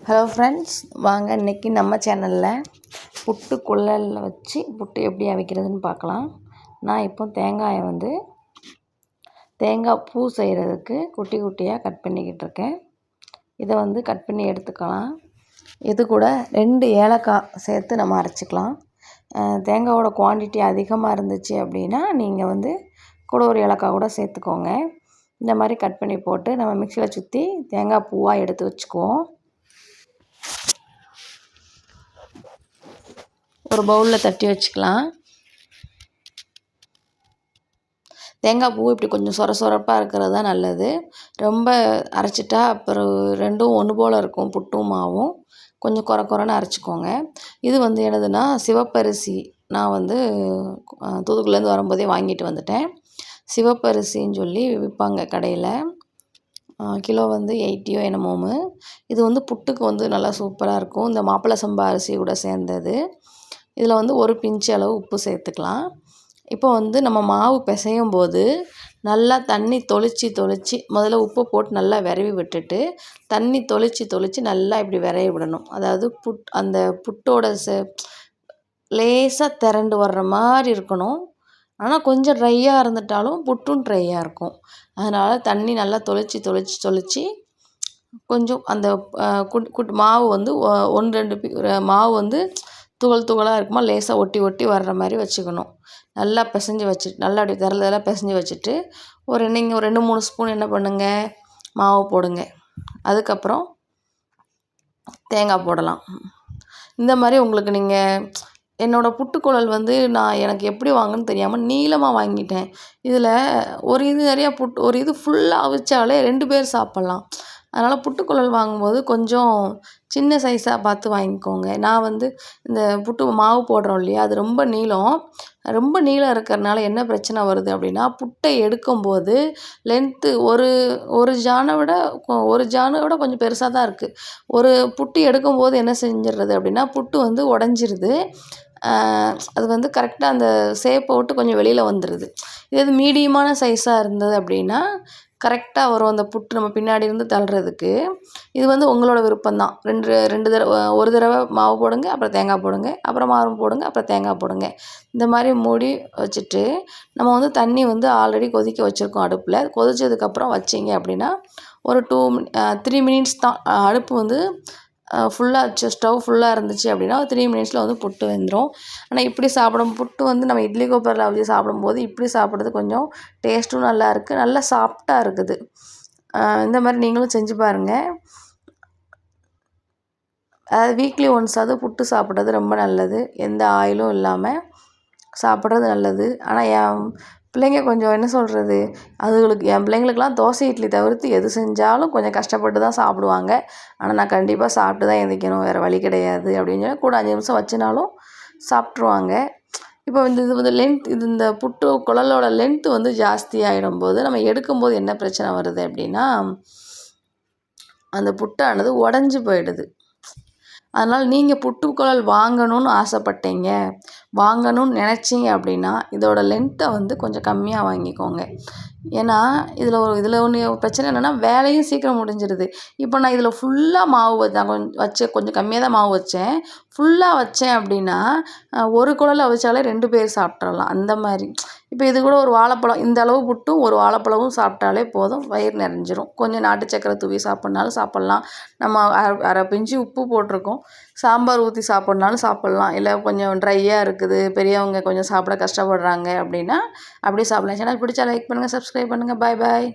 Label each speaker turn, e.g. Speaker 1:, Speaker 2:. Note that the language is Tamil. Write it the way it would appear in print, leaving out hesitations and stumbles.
Speaker 1: ஹலோ ஃப்ரெண்ட்ஸ், வாங்க இன்றைக்கி நம்ம சேனலில் புட்டு குழலில் வச்சு புட்டு எப்படி அவிக்கிறதுன்னு பார்க்கலாம். நான் இப்போ தேங்காய் பூ செய்கிறதுக்கு குட்டி குட்டியாக கட் பண்ணிக்கிட்டு இருக்கேன். இதை கட் பண்ணி எடுத்துக்கலாம். இது கூட 2 ஏலக்காய் சேர்த்து நம்ம அரைச்சிக்கலாம். தேங்காயோட குவான்டிட்டி அதிகமாக இருந்துச்சு அப்படின்னா நீங்கள் கூட ஒரு ஏலக்காய் கூட சேர்த்துக்கோங்க. இந்த மாதிரி கட் பண்ணி போட்டு நம்ம மிக்சியில் சுற்றி தேங்காய் பூவாக எடுத்து வச்சுக்குவோம். ஒரு பவுலில் தட்டி வச்சுக்கலாம். தேங்காய் பூ இப்படி கொஞ்சம் சொரப்பாக இருக்கிறது தான் நல்லது. ரொம்ப அரைச்சிட்டா அப்புறம் ரெண்டும் ஒன்று போல் இருக்கும். புட்டும் மாவும் கொஞ்சம் குறைன்னு அரைச்சிக்கோங்க. இது என்னதுன்னா சிவப்பரிசி. நான் தூத்துக்குடிலேருந்து வரும்போதே வாங்கிட்டு வந்துட்டேன். சிவப்பரிசின்னு சொல்லி விற்பாங்க கடையில். கிலோ 80 என்னமோமு. இது புட்டுக்கு நல்லா சூப்பராக இருக்கும். இந்த மாப்பிள்ளை சம்பா அரிசி கூட சேர்ந்தது. இதில் ஒரு பிஞ்ச் அளவு உப்பு சேர்த்துக்கலாம். இப்போ நம்ம மாவு பிசையும் போது நல்லா தண்ணி தொளிச்சு முதல்ல உப்பு போட்டு நல்லா விரவி விட்டுட்டு தண்ணி தொளிச்சு நல்லா இப்படி விரவி விடணும். அதாவது அந்த புட்டோட லேசாக திரண்டு வர்ற மாதிரி இருக்கணும். ஆனால் கொஞ்சம் ட்ரையாக இருந்துட்டாலும் புட்டும் ட்ரையாக இருக்கும். அதனால் தண்ணி நல்லா தொளிச்சு கொஞ்சம் அந்த மாவு 1-2 மாவு துகளாக இருக்குமா லேசாக ஒட்டி வர்ற மாதிரி வச்சுக்கணும். நல்லா பிசைஞ்சு வச்சுட்டு நல்லா அப்படி திரளெல்லாம் பிசைஞ்சு வச்சுட்டு நீங்கள் ஒரு 2-3 ஸ்பூன் என்ன பண்ணுங்க, மாவு போடுங்க. அதுக்கப்புறம் தேங்காய் போடலாம். இந்த மாதிரி உங்களுக்கு நீங்கள் என்னோடய புட்டுக்குழல் எனக்கு எப்படி வாங்கன்னு தெரியாமல் நீளமாக வாங்கிட்டேன். இதில் ஒரு இது நிறையா ஒரு இது ஃபுல்லாக அவிச்சாலே 2 பேர் சாப்பிட்லாம். அதனால் புட்டுக்குழல் வாங்கும்போது கொஞ்சம் சின்ன சைஸாக பார்த்து வாங்கிக்கோங்க. நான் இந்த புட்டு மாவு போடுறோம் இல்லையா, அது ரொம்ப நீளம் இருக்கிறனால என்ன பிரச்சனை வருது அப்படின்னா, புட்டை எடுக்கும்போது லென்த்து ஒரு ஜானை விட கொஞ்சம் பெருசாக தான் இருக்குது. ஒரு புட்டு எடுக்கும்போது என்ன செஞ்சிடுறது அப்படின்னா, புட்டு உடஞ்சிருது. அது கரெக்டாக அந்த ஷேப்பை விட்டு கொஞ்சம் வெளியில் வந்துடுது. இது மீடியமான சைஸாக இருந்தது அப்படின்னா கரெக்டாக வரும் அந்த புட்டு நம்ம பின்னாடி இருந்து தள்ளுறதுக்கு. இது உங்களோட விருப்பம்தான். 2 தடவை, ஒரு தடவை மாவு போடுங்க, அப்புறம் தேங்காய் போடுங்க, அப்புறம் மாவு போடுங்க, அப்புறம் தேங்காய் போடுங்க. இந்த மாதிரி மூடி வச்சுட்டு நம்ம தண்ணி ஆல்ரெடி கொதிக்க வச்சுருக்கோம் அடுப்பில். கொதிச்சதுக்கப்புறம் வச்சிங்க அப்படின்னா ஒரு 3 மினிட்ஸ் தான். அடுப்பு ஃபுல்லாக ஸ்டவ் ஃபுல்லாக இருந்துச்சு அப்படின்னா 3 மினிட்ஸில் புட்டு வெந்துடும். ஆனால் இப்படி புட்டு நம்ம இட்லி குக்கரில் வச்சு சாப்பிடும்போது இப்படி சாப்பிட்றது கொஞ்சம் டேஸ்ட்டும் நல்லா இருக்குது, நல்லா சாஃப்டாக இருக்குது. இந்த மாதிரி நீங்களும் செஞ்சு பாருங்கள். அதாவது வீக்லி ஒன்ஸ் புட்டு சாப்பிட்றது ரொம்ப நல்லது. எந்த ஆயிலும் இல்லாமல் சாப்பிட்றது நல்லது. ஆனால் என் பிள்ளைங்க கொஞ்சம் என்ன சொல்கிறது, என் பிள்ளைங்களுக்கெல்லாம் தோசை இட்லி தவிர்த்து எது செஞ்சாலும் கொஞ்சம் கஷ்டப்பட்டு தான் சாப்பிடுவாங்க. ஆனால் நான் கண்டிப்பாக சாப்பிட்டு தான் எந்திரிக்கணும், வேறு வழி கிடையாது அப்படின்னு சொல்லி கூட 5 நிமிஷம் வச்சுனாலும் சாப்பிட்ருவாங்க. இப்போ இந்த புட்டு குழலோட லென்த்து ஜாஸ்தி ஆகிடும் போது நம்ம எடுக்கும்போது என்ன பிரச்சனை வருது அப்படின்னா, அந்த புட்டானது உடஞ்சி போயிடுது. அதனால் நீங்கள் புட்டுக்குழல் வாங்கணும்னு ஆசைப்பட்டீங்க, வாங்கணும்னு நினச்சிங்க அப்படின்னா இதோட லென்த்தை கொஞ்சம் கம்மியாக வாங்கிக்கோங்க. ஏன்னா இதில் ஒன்று பிரச்சனை என்னென்னா, வேலையும் சீக்கிரம் முடிஞ்சிடுது. இப்போ நான் இதில் ஃபுல்லாக மாவு கொஞ்சம் கம்மியாக தான் மாவு வச்சேன். ஃபுல்லாக வச்சேன் அப்படின்னா ஒரு குழல் அவிச்சாலே 2 பேர் சாப்பிட்றலாம். அந்த மாதிரி இப்போ இது கூட ஒரு வாழைப்பழம், இந்த அளவு புட்டும் ஒரு வாழைப்பழமும் சாப்பிட்டாலே போதும், வயிறு நிறைஞ்சிரும். கொஞ்சம் நாட்டு சக்கரை தூவி சாப்பிட்னாலும் சாப்பிட்லாம். நம்ம அரை பிஞ்சு உப்பு போட்டிருக்கோம். சாம்பார் ஊற்றி சாப்பிட்னாலும் சாப்பிட்லாம். இல்லை கொஞ்சம் ட்ரையாக இருக்குது, பெரியவங்க கொஞ்சம் சாப்பிட கஷ்டப்படுறாங்க அப்படின்னா அப்படியே சாப்பிட்லாம். சேனல் பிடிச்சா லைக் பண்ணுங்கள், சப்ஸ்கிரைப் பண்ணுங்கள். பாய்.